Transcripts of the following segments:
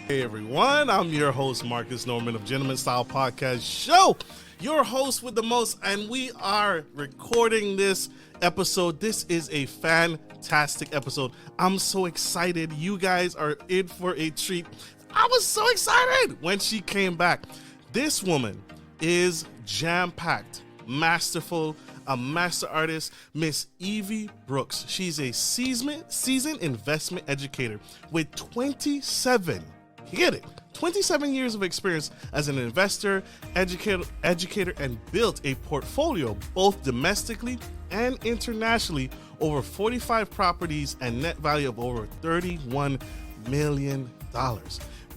Hey everyone, I'm your host Marcus Norman of Gentleman Style Podcast Show, your host with the most, and we are recording this episode. This is a fantastic episode. I'm so excited. You guys are in for a treat. I was so excited when she came back. This woman is jam-packed, masterful, a master artist, Miss Evie Brooks. She's a seasoned investment educator with 27 years of experience as an investor, educator, and built a portfolio both domestically and internationally, over 45 properties and net value of over $31 million.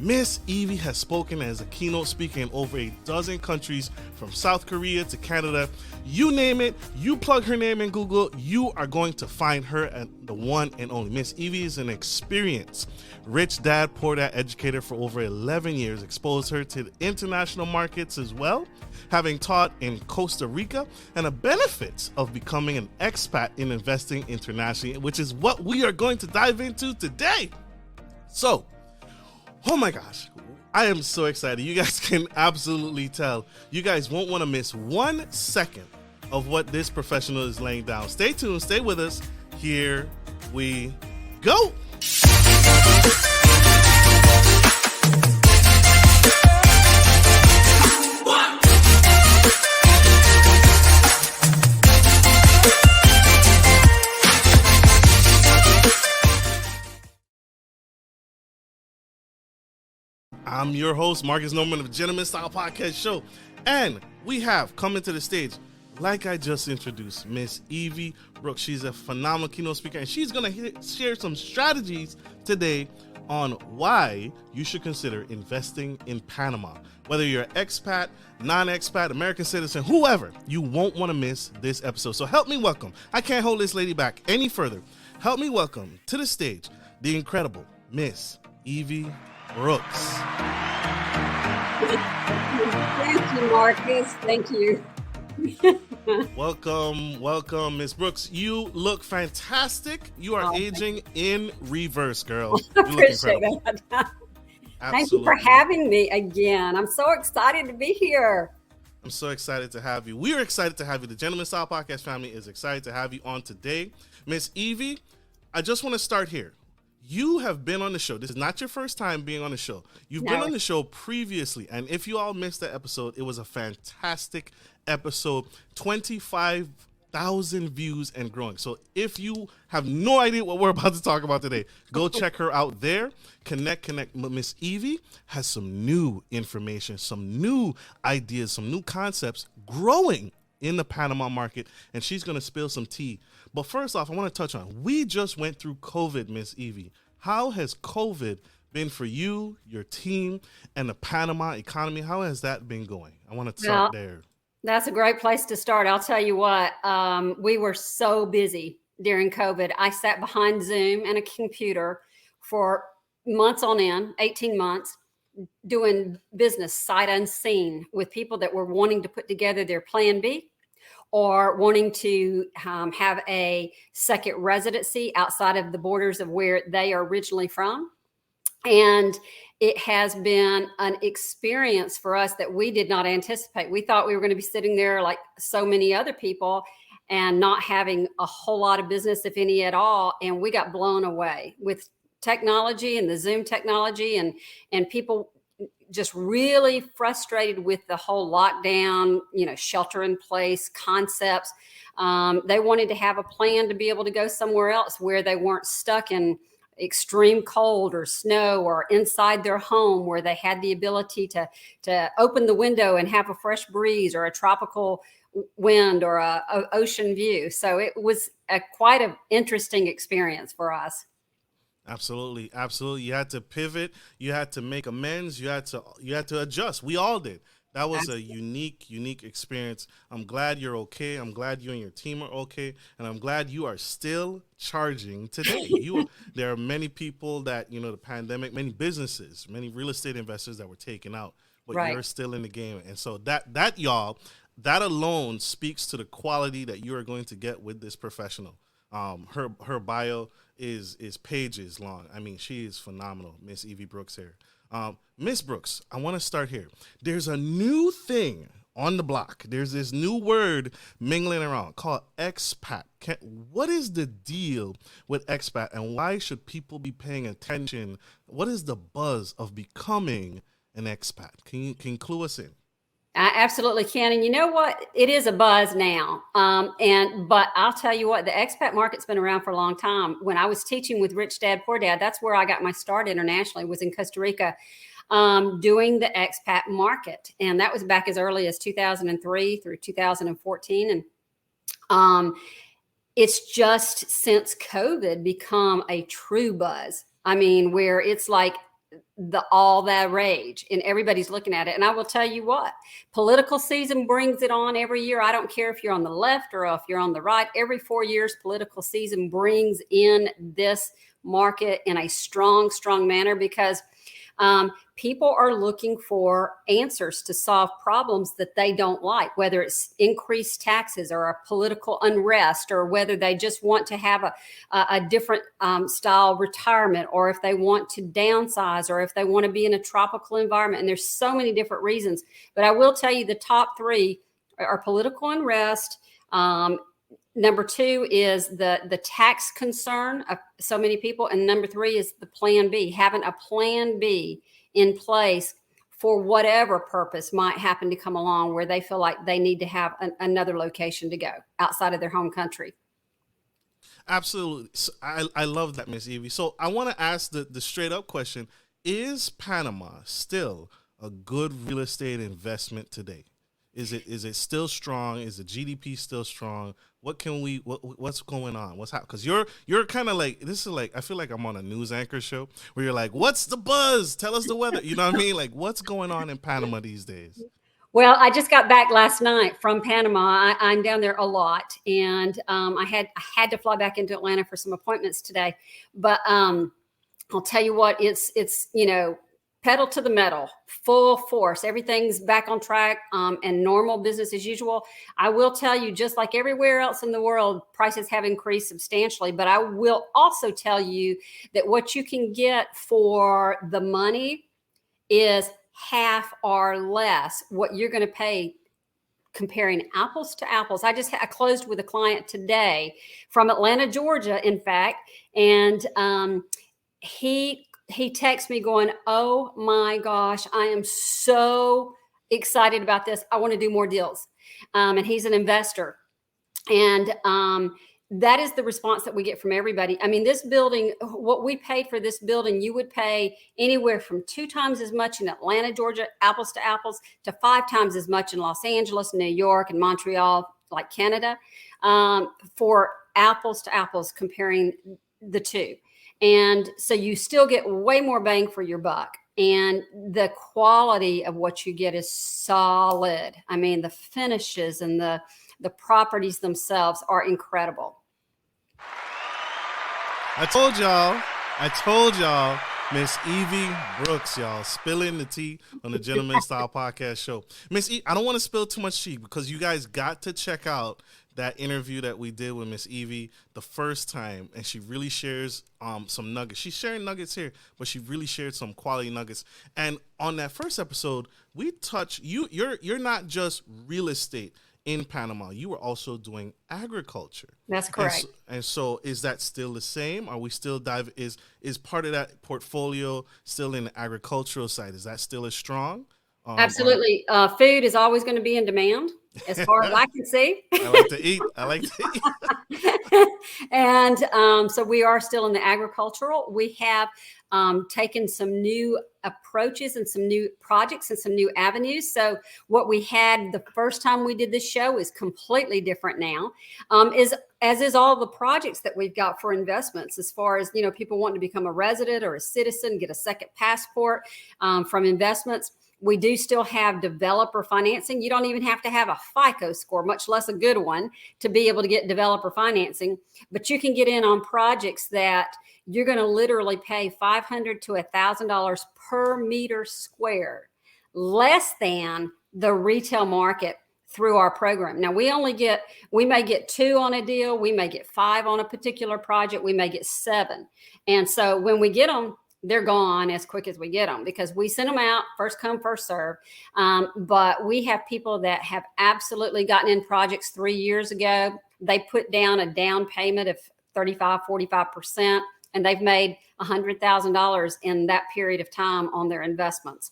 Miss Evie has spoken as a keynote speaker in over a dozen countries, from South Korea to Canada. You name it, you plug her name in Google, you are going to find her at the one and only. Miss Evie is an experienced rich dad, poor dad educator for over 11 years, exposed her to the international markets as well, having taught in Costa Rica, and the benefits of becoming an expat in investing internationally, which is what we are going to dive into today. So, oh my gosh, I am so excited. You guys can absolutely tell. You guys won't want to miss 1 second of what this professional is laying down. Stay tuned, stay with us. Here we go. I'm your host, Marcus Norman of Gentleman Style Podcast Show. And we have coming to the stage, like I just introduced, Miss Evie Brooks. She's a phenomenal keynote speaker, and she's going to share some strategies today on why you should consider investing in Panama. Whether you're an expat, non-expat, American citizen, whoever, you won't want to miss this episode. So help me welcome, I can't hold this lady back any further. Help me welcome to the stage, the incredible Miss Evie Brooks. Thank you, Marcus. Thank you. Welcome, Miss Brooks. You look fantastic. You are aging in reverse, girl. You look incredible. That. Thank you for having me again. I'm so excited to be here. I'm so excited to have you. We are excited to have you. The Gentleman Style Podcast family is excited to have you on today. Miss Evie, I just want to start here. You have been on the show. This is not your first time being on the show. You've been on the show previously. And if you all missed that episode, it was a fantastic episode. 25,000 views and growing. So if you have no idea what we're about to talk about today, go check her out there. Connect. Miss Evie has some new information, some new ideas, some new concepts growing in the Panama market. And she's going to spill some tea. But first off, I want to touch on, we just went through COVID, Miss Evie. How has COVID been for you, your team, and the Panama economy? How has that been going? I want to start there. That's a great place to start. I'll tell you what, we were so busy during COVID. I sat behind Zoom and a computer for months on end, 18 months, doing business sight unseen with people that were wanting to put together their plan B, or wanting to have a second residency outside of the borders of where they are originally from. And it has been an experience for us that we did not anticipate. We thought we were going to be sitting there like so many other people and not having a whole lot of business, if any at all. And we got blown away with technology and the Zoom technology, and people just really frustrated with the whole lockdown, shelter in place concepts. They wanted to have a plan to be able to go somewhere else where they weren't stuck in extreme cold or snow, or inside their home where they had the ability to open the window and have a fresh breeze or a tropical wind or a ocean view. So it was quite an interesting experience for us. Absolutely. You had to pivot. You had to make amends. You had to adjust. We all did. That was a unique experience. I'm glad you're okay. I'm glad you and your team are okay. And I'm glad you are still charging today. There are many people that, the pandemic, many businesses, many real estate investors that were taken out, but you're still in the game. And so that alone speaks to the quality that you are going to get with this professional. Her bio is pages long. I mean, she is phenomenal, Miss Evie Brooks here. Miss Brooks, I want to start here. There's a new thing on the block. There's this new word mingling around called expat. What is the deal with expat, and why should people be paying attention? What is the buzz of becoming an expat? Can you clue us in? I absolutely can. And you know what? It is a buzz now. But I'll tell you what, the expat market's been around for a long time. When I was teaching with Rich Dad, Poor Dad, that's where I got my start internationally, was in Costa Rica, doing the expat market. And that was back as early as 2003 through 2014. And it's just since COVID become a true buzz. I mean, where it's like all that rage and everybody's looking at it. And I will tell you what, political season brings it on every year. I don't care if you're on the left or if you're on the right. Every 4 years, political season brings in this market in a strong manner, because people are looking for answers to solve problems that they don't like, whether it's increased taxes or a political unrest, or whether they just want to have a different style retirement, or if they want to downsize, or if they want to be in a tropical environment. And there's so many different reasons. But I will tell you the top three are political unrest. Number two is the tax concern of so many people. And number three is the plan B, having a plan B in place for whatever purpose might happen to come along, where they feel like they need to have another location to go outside of their home country. Absolutely. So I love that, Miss Evie. So I want to ask the straight up question. Is Panama still a good real estate investment today? Is it still strong? Is the GDP still strong? What's going on? What's happening? Because you're kind of like, this is like, I feel like I'm on a news anchor show where you're like, what's the buzz? Tell us the weather. You know what I mean? Like, what's going on in Panama these days? Well, I just got back last night from Panama. I'm down there a lot, and I had to fly back into Atlanta for some appointments today. But I'll tell you what, it's pedal to the metal, full force. Everything's back on track, and normal business as usual. I will tell you, just like everywhere else in the world, prices have increased substantially. But I will also tell you that what you can get for the money is half or less what you're going to pay, comparing apples to apples. I closed with a client today from Atlanta, Georgia, in fact, and he texts me going, "Oh my gosh, I am so excited about this. I want to do more deals." And he's an investor. And that is the response that we get from everybody. I mean, this building, what we paid for this building, you would pay anywhere from 2 times as much in Atlanta, Georgia, apples to apples, to 5 times as much in Los Angeles, New York, and Montreal, like Canada, for apples to apples, comparing the two. And so you still get way more bang for your buck. And the quality of what you get is solid. I mean, the finishes and the properties themselves are incredible. I told y'all, Miss Evie Brooks, y'all, spilling the tea on the Gentleman Style Podcast show. Miss E, I don't want to spill too much tea, because you guys got to check out that interview that we did with Miss Evie the first time, and she really shares some nuggets. She's sharing nuggets here, but she really shared some quality nuggets. And on that first episode, we touched you're not just real estate in Panama. You were also doing agriculture. That's correct. And so is that still the same? Are we still is part of that portfolio still in the agricultural side? Is that still as strong? Absolutely. Food is always going to be in demand, as far as I can see. I like to eat. And so we are still in the agricultural. We have taken some new approaches and some new projects and some new avenues. So what we had the first time we did this show is completely different now, as is all the projects that we've got for investments, as far as, people wanting to become a resident or a citizen, get a second passport from investments. We do still have developer financing. You don't even have to have a FICO score, much less a good one, to be able to get developer financing. But you can get in on projects that you're going to literally pay $500 to $1,000 per meter squared, less than the retail market through our program. Now we may get 2 on a deal, we may get 5 on a particular project, we may get 7. And so when we get them, they're gone as quick as we get them because we send them out first come, first serve. But we have people that have absolutely gotten in projects 3 years ago. They put down a down payment of 35, 45%, and they've made $100,000 in that period of time on their investments.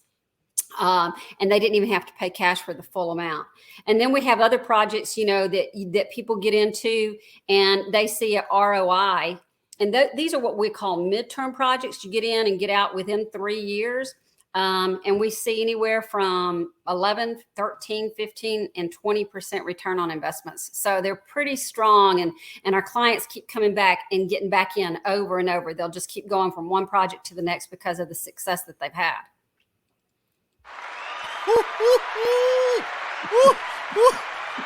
And they didn't even have to pay cash for the full amount. And then we have other projects, that people get into and they see a ROI. And these are what we call midterm projects. You get in and get out within 3 years. And we see anywhere from 11, 13, 15, and 20% return on investments. So they're pretty strong. And our clients keep coming back and getting back in over and over. They'll just keep going from one project to the next because of the success that they've had.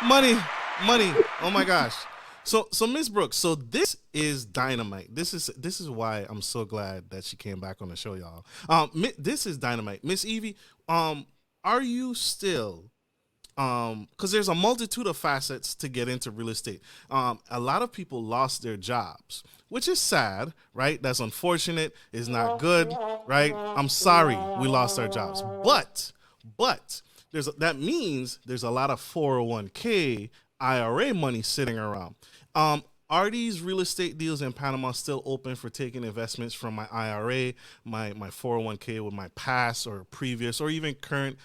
Money. Oh my gosh. So Ms. Brooks, so this is dynamite. This is why I'm so glad that she came back on the show, y'all. This is dynamite. Miss Evie, are you still, because there's a multitude of facets to get into real estate. A lot of people lost their jobs, which is sad, right? That's unfortunate. It's not good, right? I'm sorry we lost our jobs. But that means there's a lot of 401k, IRA money sitting around. Are these real estate deals in Panama still open for taking investments from my IRA, my 401k with my past or previous or even current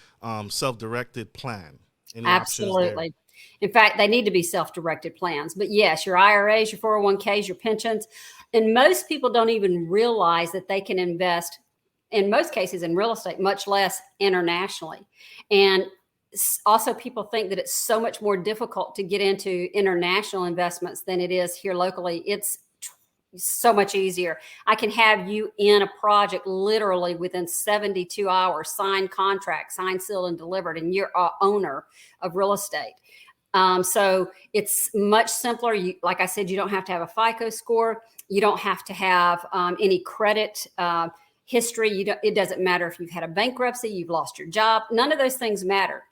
self-directed plan? Any Absolutely. In fact, they need to be self-directed plans. But yes, your IRAs, your 401ks, your pensions. And most people don't even realize that they can invest, in most cases, in real estate, much less internationally. And also, people think that it's so much more difficult to get into international investments than it is here locally. It's so much easier. I can have you in a project literally within 72 hours, signed contract, signed, sealed, and delivered, and you're an owner of real estate. So it's much simpler. Like I said, you don't have to have a FICO score. You don't have to have any credit history. It doesn't matter if you've had a bankruptcy, you've lost your job. None of those things matter.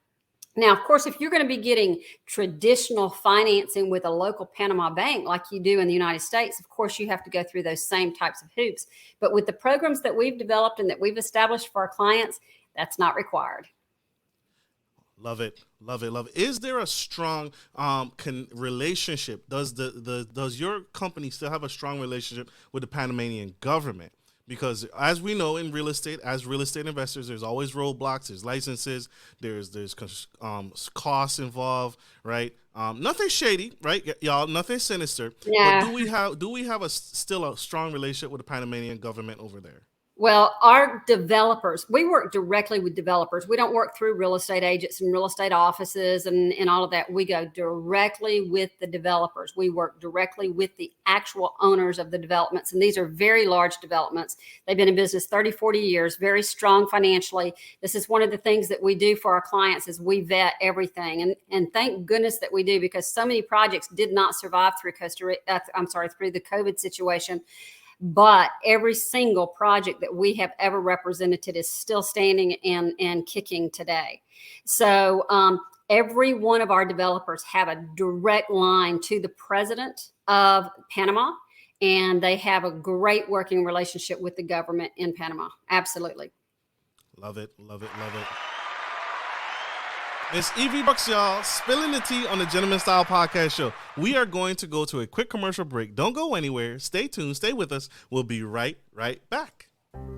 Now, of course, if you're going to be getting traditional financing with a local Panama bank like you do in the United States, of course, you have to go through those same types of hoops. But with the programs that we've developed and that we've established for our clients, that's not required. Love it. Is there a strong relationship? Does your company still have a strong relationship with the Panamanian government? Because as we know in real estate, as real estate investors, there's always roadblocks, there's licenses, there's costs involved, right? Nothing shady, right, y'all? Nothing sinister. Yeah. But do we have still a strong relationship with the Panamanian government over there? Well, our developers, we work directly with developers. We don't work through real estate agents and real estate offices and all of that. We go directly with the developers. We work directly with the actual owners of the developments. And these are very large developments. They've been in business 30, 40 years, very strong financially. This is one of the things that we do for our clients is we vet everything. And thank goodness that we do, because so many projects did not survive through through the COVID situation. But every single project that we have ever represented is still standing and kicking today. So every one of our developers have a direct line to the president of Panama, and they have a great working relationship with the government in Panama. Absolutely. Love it. It's Evie Brooks, y'all, spilling the tea on the Gentleman Style Podcast Show. We are going to go to a quick commercial break. Don't go anywhere. Stay tuned. Stay with us. We'll be right back.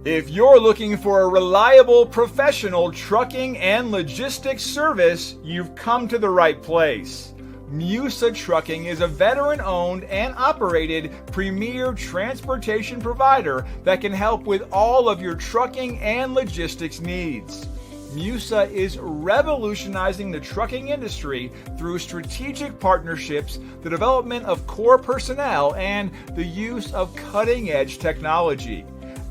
If you're looking for a reliable, professional trucking and logistics service, you've come to the right place. Musa Trucking is a veteran-owned and operated premier transportation provider that can help with all of your trucking and logistics needs. Musa is revolutionizing the trucking industry through strategic partnerships, the development of core personnel, and the use of cutting-edge technology.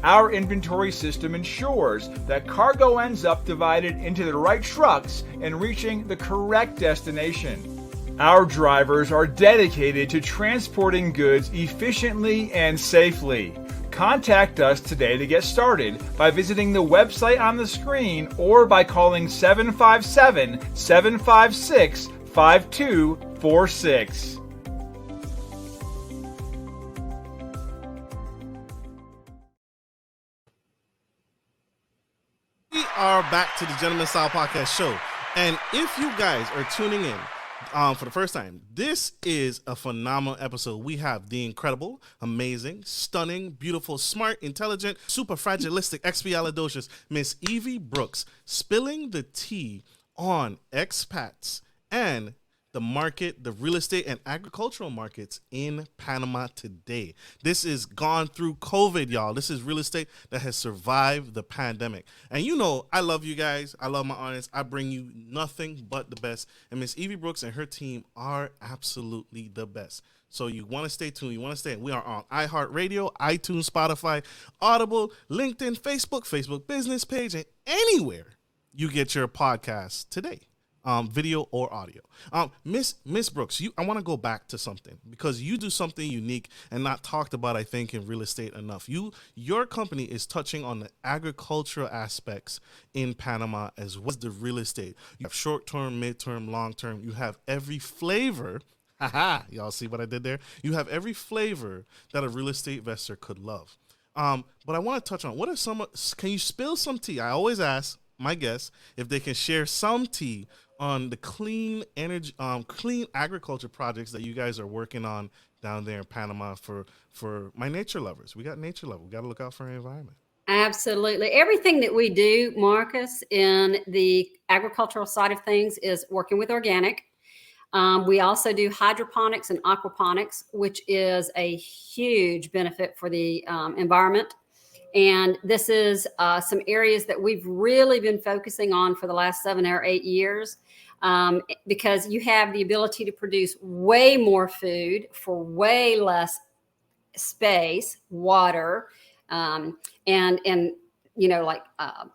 Our inventory system ensures that cargo ends up divided into the right trucks and reaching the correct destination. Our drivers are dedicated to transporting goods efficiently and safely. Contact us today to get started by visiting the website on the screen or by calling 757-756 5246. We are back to the Gentleman Style Podcast Show. And if you guys are tuning in for the first time, this is a phenomenal episode. We have the incredible, amazing, stunning, beautiful, smart, intelligent, super fragilistic, expialidocious Miss Evie Brooks spilling the tea on expats and the market, the real estate and agricultural markets in Panama today. This is gone through COVID, y'all. This is real estate that has survived the pandemic. And you know, I love you guys. I love my audience. I bring you nothing but the best. And Miss Evie Brooks and her team are absolutely the best. So you want to stay tuned. You want to stay. We are on iHeartRadio, iTunes, Spotify, Audible, LinkedIn, Facebook business page, and anywhere you get your podcast today. Video or audio. Miss Brooks, I want to go back to something because you do something unique and not talked about, I think, in real estate enough. Your company is touching on the agricultural aspects in Panama as well as the real estate. You have short-term, mid-term, long-term. You have every flavor. Y'all see what I did there? You have every flavor that a real estate investor could love. But I want to touch on can you spill some tea? I always ask my guests if they can share some tea on the clean energy, clean agriculture projects that you guys are working on down there in Panama for my nature lovers. We got nature lovers. We got to look out for our environment. Absolutely. Everything that we do, Marcus, in the agricultural side of things is working with organic. We also do hydroponics and aquaponics, which is a huge benefit for the environment. And this is some areas that we've really been focusing on for the last 7 or 8 years, because you have the ability to produce way more food for way less space, water, and you know, like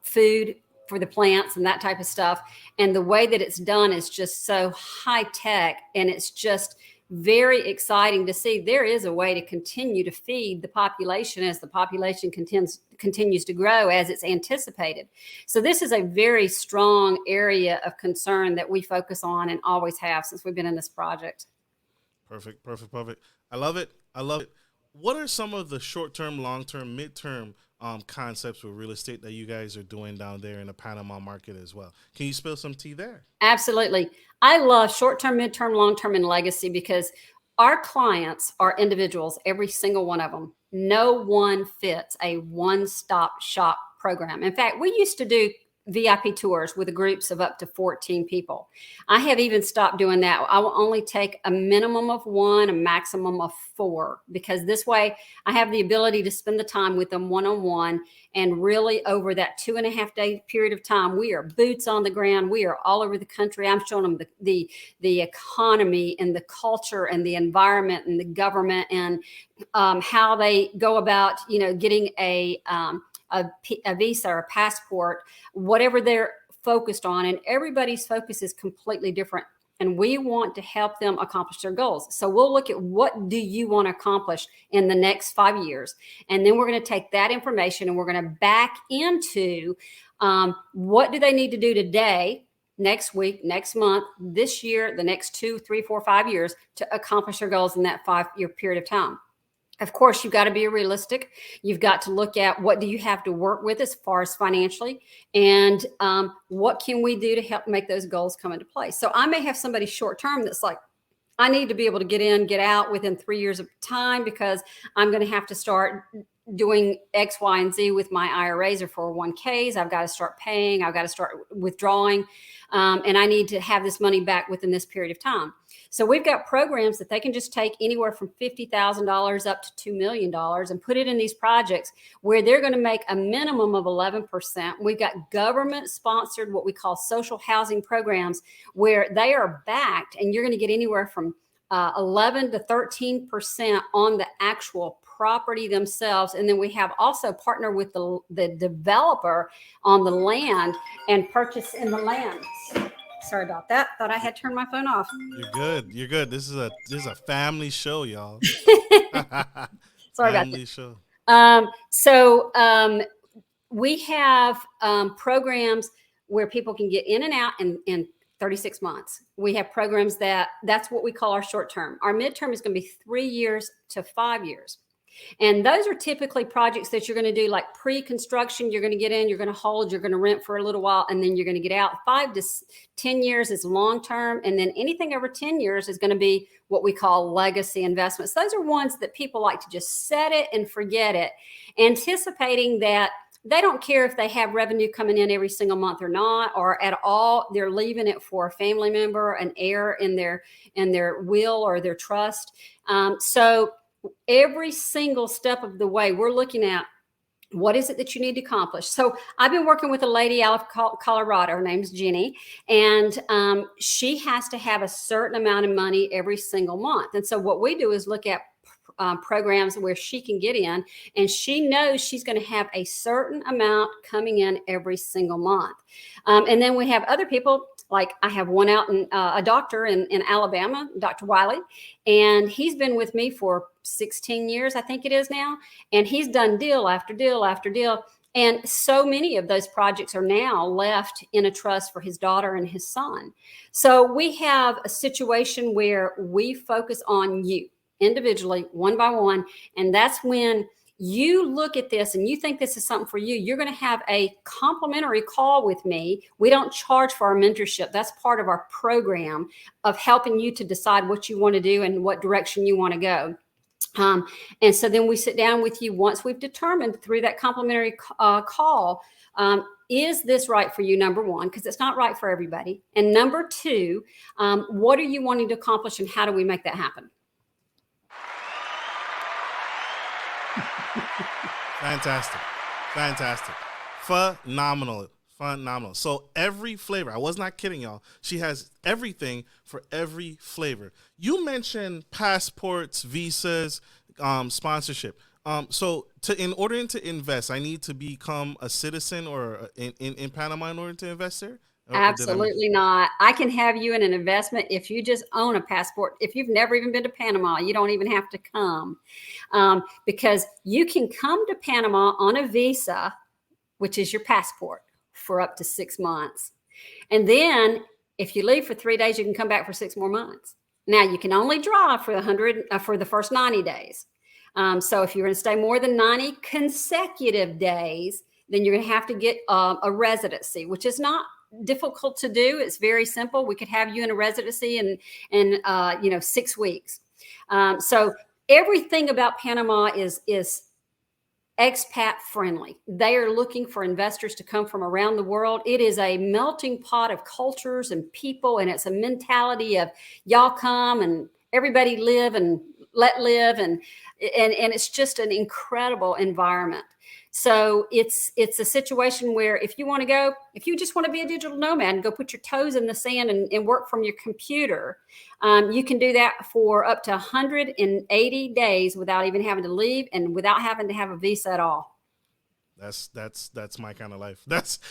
food for the plants and that type of stuff. And the way that it's done is just so high tech, and it's just very exciting to see there is a way to continue to feed the population as the population continues to grow as it's anticipated. So this is a very strong area of concern that we focus on and always have since we've been in this project. Perfect. I love it. What are some of the short-term, long-term, mid-term concepts with real estate that you guys are doing down there in the Panama market as well? Can you spill some tea there? Absolutely. I love short-term, mid-term, long-term, and legacy because our clients are individuals, every single one of them. No one fits a one-stop shop program. In fact, we used to do VIP tours with groups of up to 14 people. I have even stopped doing that. I will only take a minimum of 1, a maximum of 4, because this way I have the ability to spend the time with them one-on-one. And really over that 2.5 day period of time, we are boots on the ground. We are all over the country. I'm showing them the economy and the culture and the environment and the government and how they go about, you know, getting a visa or a passport, whatever they're focused on. And everybody's focus is completely different. And we want to help them accomplish their goals. So we'll look at what do you want to accomplish in the next 5 years. And then we're going to take that information and we're going to back into what do they need to do today, next week, next month, this year, the next 2, 3, 4, 5 years to accomplish their goals in that 5-year period of time. Of course, you've got to be realistic. You've got to look at what do you have to work with as far as financially, and what can we do to help make those goals come into place. So I may have somebody short term that's like, I need to be able to get in, get out within 3 years of time because I'm going to have to start doing X, Y, and Z with my IRAs or 401ks. I've got to start paying. I've got to start withdrawing. And I need to have this money back within this period of time. So we've got programs that they can just take anywhere from $50,000 up to $2 million and put it in these projects where they're going to make a minimum of 11%. We've got government sponsored, what we call social housing programs, where they are backed and you're going to get anywhere from 11 to 13% on the actual property themselves. And then we have also partnered with the developer on the land and purchase in the land. Sorry about that. Thought I had turned my phone off. You're good. This is a family show, y'all. Sorry family about that. So we have programs where people can get in and out in 36 months. We have programs that's what we call our short term. Our midterm is going to be 3 years to 5 years. And those are typically projects that you're going to do like pre-construction. You're going to get in, you're going to hold, you're going to rent for a little while, and then you're going to get out. 5 to 10 years is long-term. And then anything over 10 years is going to be what we call legacy investments. Those are ones that people like to just set it and forget it, anticipating that they don't care if they have revenue coming in every single month or not, or at all. They're leaving it for a family member, an heir in their will or their trust. So every single step of the way, we're looking at what is it that you need to accomplish. So I've been working with a lady out of Colorado. Her name's Jenny, and she has to have a certain amount of money every single month. And so what we do is look at programs where she can get in, and she knows she's going to have a certain amount coming in every single month. And then we have other people, like I have one out in a doctor in Alabama, Dr. Wiley, and he's been with me for 16 years, I think it is now. And he's done deal after deal after deal. And so many of those projects are now left in a trust for his daughter and his son. So we have a situation where we focus on you individually, one by one. And that's when you look at this and you think this is something for you, you're going to have a complimentary call with me. We don't charge for our mentorship. That's part of our program of helping you to decide what you want to do and what direction you want to go. And so then we sit down with you once we've determined through that complimentary call, is this right for you? Number one, because it's not right for everybody. And number two, what are you wanting to accomplish and how do we make that happen? Fantastic. Phenomenal. So every flavor, I was not kidding y'all. She has everything for every flavor. You mentioned passports, visas, sponsorship. So in order to invest, I need to become a citizen or in Panama in order to invest there? Absolutely not. I can have you in an investment if you just own a passport. If you've never even been to Panama, you don't even have to come, because you can come to Panama on a visa, which is your passport, for up to 6 months. And then if you leave for 3 days, you can come back for 6 more months. Now you can only draw for the first 90 days. So if you're going to stay more than 90 consecutive days, then you're going to have to get a residency, which is not difficult to do. It's very simple. We could have you in a residency in 6 weeks. So everything about Panama is expat friendly. They are looking for investors to come from around the world. It is a melting pot of cultures and people, and it's a mentality of y'all come and everybody live and let live, and it's just an incredible environment. So it's a situation where if you just want to be a digital nomad and go put your toes in the sand and work from your computer, you can do that for up to 180 days without even having to leave and without having to have a visa at all. That's my kind of life.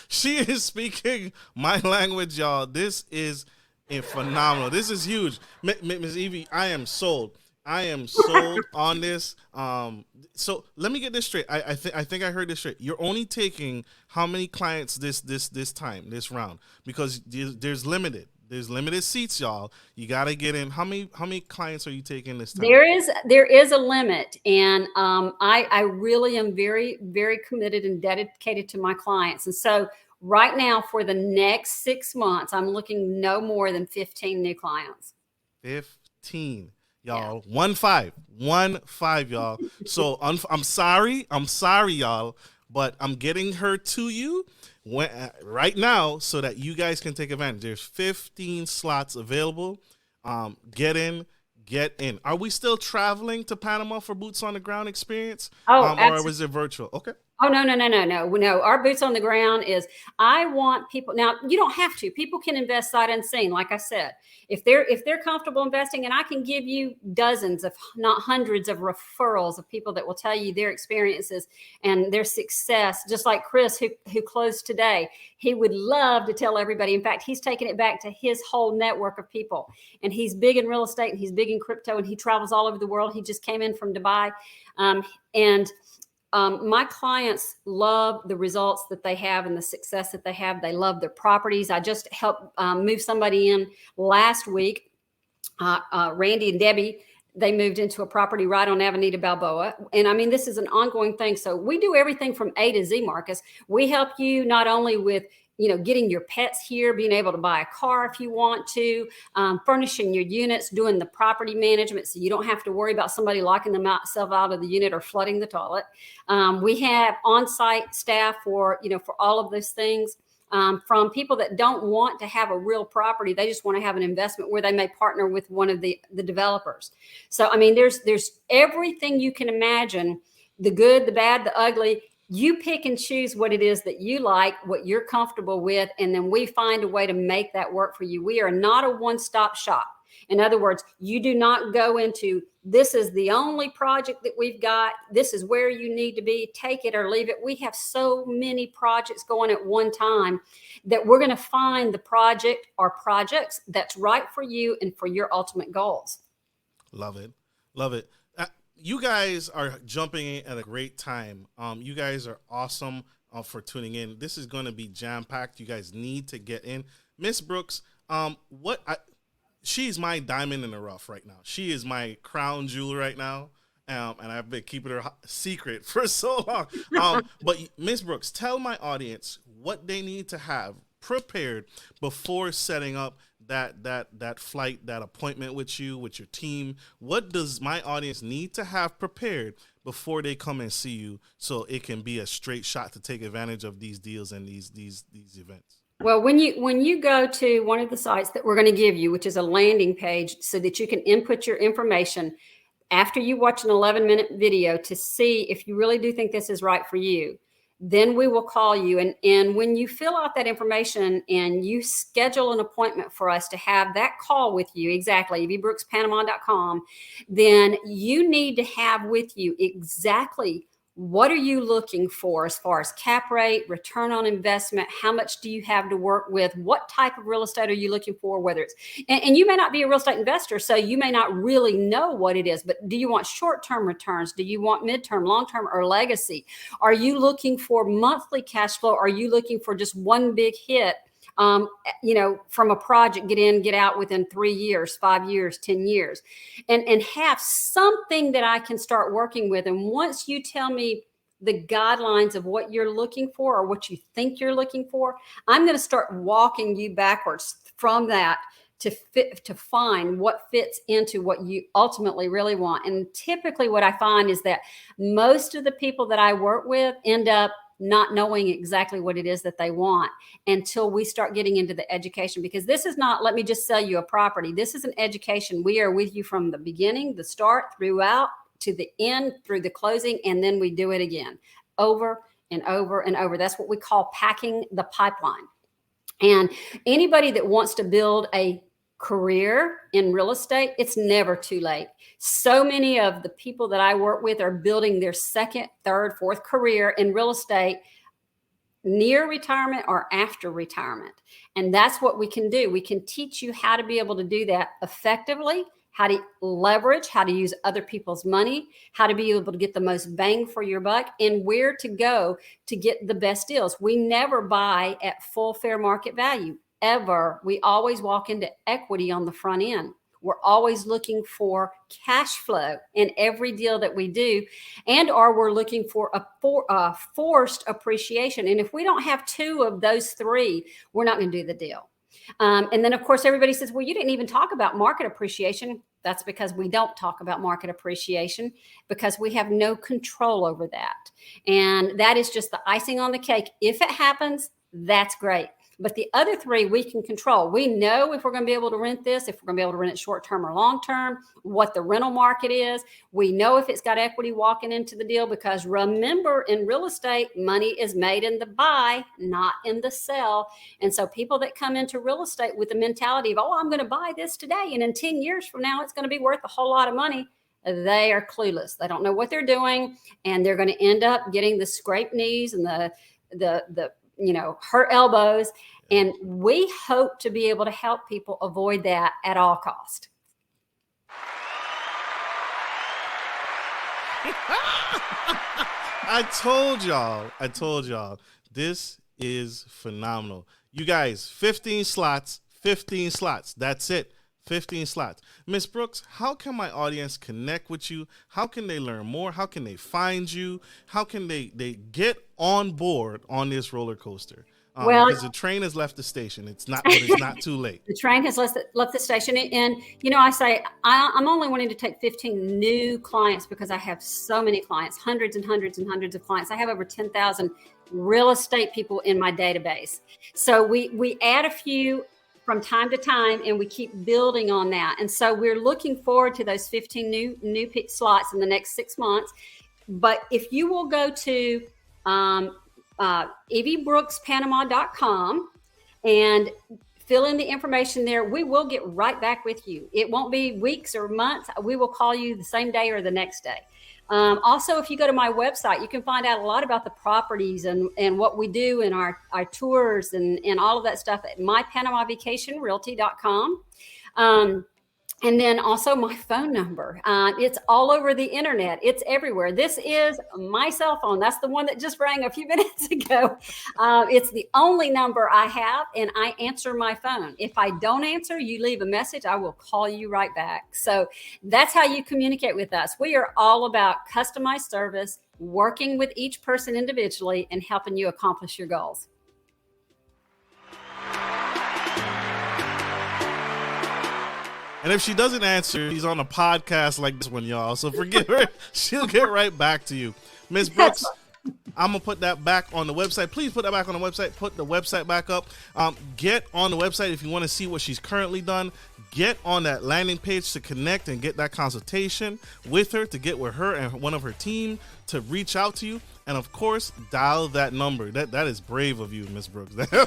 She is speaking my language, y'all. This is phenomenal. This is huge. Ms. Evie, I am sold on this. So let me get this straight. I think I heard this straight. You're only taking how many clients this round? Because there's limited seats, y'all. You got to get in. How many clients are you taking this time? There is a limit, and I really am very, very committed and dedicated to my clients. And so right now, for the next 6 months, I'm looking no more than 15 new clients. 15. Y'all, yeah. 15, y'all. So I'm sorry, y'all, but I'm getting her to you right now so that you guys can take advantage. There's 15 slots available. Get in. Are we still traveling to Panama for boots on the ground experience? Or was it virtual? Okay. Oh, no. Our boots on the ground is, I want people. Now, you don't have to. People can invest sight unseen. Like I said, if they're comfortable investing, and I can give you dozens, if not hundreds, of referrals of people that will tell you their experiences and their success. Just like Chris, who closed today, he would love to tell everybody. In fact, he's taken it back to his whole network of people, and he's big in real estate and he's big in crypto, and he travels all over the world. He just came in from Dubai, and my clients love the results that they have and the success that they have. They love their properties. I just helped move somebody in last week. Randy and Debbie, they moved into a property right on Avenida Balboa. And I mean, this is an ongoing thing. So we do everything from A to Z, Marcus. We help you not only with getting your pets here, being able to buy a car if you want to, furnishing your units, doing the property management so you don't have to worry about somebody locking themselves out of the unit or flooding the toilet. We have on-site staff for all of those things. From people that don't want to have a real property, they just want to have an investment where they may partner with one of the developers. So, I mean, there's everything you can imagine, the good, the bad, the ugly. You pick and choose what it is that you like, what you're comfortable with, and then we find a way to make that work for you. We are not a one-stop shop. In other words, you do not go into, this is the only project that we've got, this is where you need to be, take it or leave it. We have so many projects going at one time that we're going to find the project or projects that's right for you and for your ultimate goals. Love it. Love it. You guys are jumping in at a great time. You guys are awesome for tuning in. This is going to be jam-packed. You guys need to get in. Miss Brooks, she's my diamond in the rough right now. She is my crown jewel right now, and I've been keeping her secret for so long. But Miss Brooks, tell my audience what they need to have prepared before setting up that flight, that appointment with you, with your team. What does my audience need to have prepared before they come and see you, so it can be a straight shot to take advantage of these deals and these events? Well, when you go to one of the sites that we're going to give you, which is a landing page so that you can input your information after you watch an 11-minute video to see if you really do think this is right for you, then we will call you. And when you fill out that information and you schedule an appointment for us to have that call with you, exactly, eviebrookspanama.com, then you need to have with you exactly what are you looking for as far as cap rate, return on investment, how much do you have to work with, what type of real estate are you looking for, whether it's, and you may not be a real estate investor, so you may not really know what it is, but do you want short-term returns? Do you want midterm, long-term, or legacy? Are you looking for monthly cash flow? Are you looking for just one big hit? From a project, get in, get out within 3 years, 5 years, 10 years, and have something that I can start working with. And once you tell me the guidelines of what you're looking for or what you think you're looking for, I'm going to start walking you backwards from that to find what fits into what you ultimately really want. And typically what I find is that most of the people that I work with end up not knowing exactly what it is that they want until we start getting into the education, because this is not, let me just sell you a property. This is an education. We are with you from the beginning, the start, throughout, to the end, through the closing, and then we do it again over and over and over. That's what we call packing the pipeline. And anybody that wants to build a career in real estate, it's never too late. So many of the people that I work with are building their second, third, fourth career in real estate near retirement or after retirement. And that's what we can do. We can teach you how to be able to do that effectively, how to leverage, how to use other people's money, how to be able to get the most bang for your buck, and where to go to get the best deals. We never buy at full fair market value. Ever. We always walk into equity on the front end. We're always looking for cash flow in every deal that we do, or we're looking for a forced appreciation. And if we don't have two of those three, we're not going to do the deal. And then, of course, everybody says, well, you didn't even talk about market appreciation. That's because we don't talk about market appreciation, because we have no control over that. And that is just the icing on the cake. If it happens, that's great. But the other three we can control. We know if we're going to be able to rent this, if we're going to be able to rent it short-term or long-term, what the rental market is. We know if it's got equity walking into the deal, because remember, in real estate, money is made in the buy, not in the sell. And so people that come into real estate with the mentality of, oh, I'm going to buy this today, and in 10 years from now, it's going to be worth a whole lot of money, they are clueless. They don't know what they're doing, and they're going to end up getting the scraped knees and the hurt elbows. And we hope to be able to help people avoid that at all cost. I told y'all, this is phenomenal. You guys, 15 slots. That's it. 15 slots. Miss Brooks, how can my audience connect with you? How can they learn more? How can they find you? How can they get on board on this roller coaster? Because the train has left the station. It's not too late. The train has left the station. And, I say I'm only wanting to take 15 new clients because I have so many clients, hundreds and hundreds and hundreds of clients. I have over 10,000 real estate people in my database. So we add a few from time to time, and we keep building on that. And so we're looking forward to those 15 new slots in the next 6 months. But if you will go to eviebrookspanama.com and fill in the information there, we will get right back with you. It won't be weeks or months. We will call you the same day or the next day. Also, if you go to my website, you can find out a lot about the properties and what we do in our tours and all of that stuff at mypanamavacationrealty.com. And then also my phone number. It's all over the internet. It's everywhere. This is my cell phone. That's the one that just rang a few minutes ago. It's the only number I have, and I answer my phone. If I don't answer, you leave a message, I will call you right back. So that's how you communicate with us. We are all about customized service, working with each person individually, and helping you accomplish your goals. And if she doesn't answer, she's on a podcast like this one, y'all. So forgive her. She'll get right back to you. Miss Brooks, I'm going to put that back on the website. Please put that back on the website. Put the website back up. Get on the website if you want to see what she's currently done. Get on that landing page to connect and get that consultation with her, to get with her and one of her team to reach out to you. And of course, dial that number. That is brave of you, Miss Brooks. That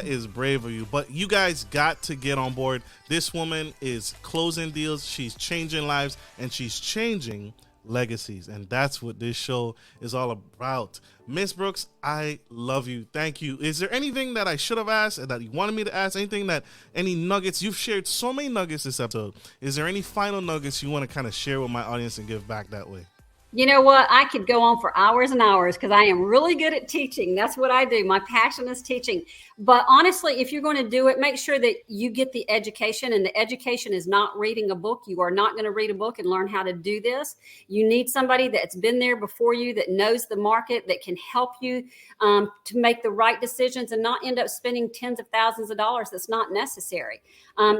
is brave of you. But you guys got to get on board. This woman is closing deals. She's changing lives, and she's changing legacies. And that's what this show is all about. Miss Brooks, I love you. Thank you. Is there anything that I should have asked and that you wanted me to ask? Any nuggets? You've shared so many nuggets this episode. Is there any final nuggets you want to kind of share with my audience and give back that way? You know what? I could go on for hours and hours because I am really good at teaching. That's what I do. My passion is teaching. But honestly, if you're going to do it, make sure that you get the education. And the education is not reading a book. You are not going to read a book and learn how to do this. You need somebody that's been there before you, that knows the market, that can help you to make the right decisions and not end up spending tens of thousands of dollars that's not necessary.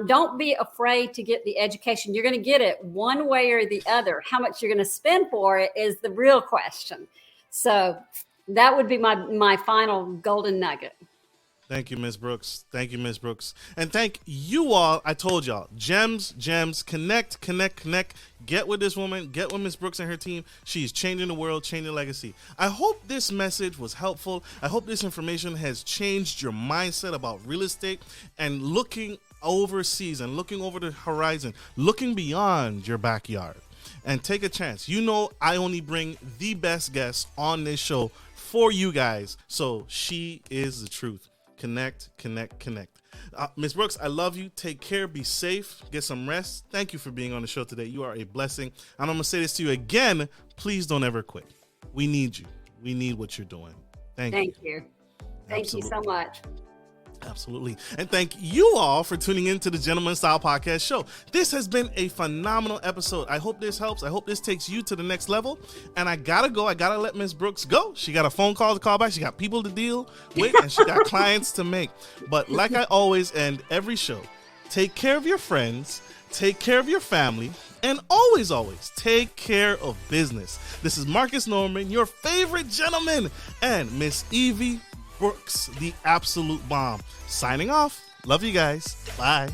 Don't be afraid to get the education. You're going to get it one way or the other. How much you're going to spend for it is the real question. So that would be my final golden nugget. Thank you, Ms. Brooks. Thank you, Ms. Brooks. And thank you all. I told y'all, gems, connect. Get with this woman. Get with Ms. Brooks and her team. She's changing the world, changing legacy. I hope this message was helpful. I hope this information has changed your mindset about real estate and looking overseas and looking over the horizon, looking beyond your backyard. And take a chance. You know, I only bring the best guests on this show for you guys. So she is the truth. Connect. Ms. Brooks, I love you. Take care. Be safe. Get some rest. Thank you for being on the show today. You are a blessing. And I'm going to say this to you again. Please don't ever quit. We need you. We need what you're doing. Thank you. Thank you so much. Absolutely. And thank you all for tuning in to the Gentleman Style Podcast Show. This has been a phenomenal episode. I hope this helps. I hope this takes you to the next level. And I gotta go. I gotta let Ms. Brooks go. She got a phone call to call back. She got people to deal with, and she got clients to make. But like I always end every show, take care of your friends, take care of your family, and always take care of business. This is Marcus Norman, your favorite gentleman, and Miss Evie Brooks, the absolute bomb. Signing off. Love you guys. Bye.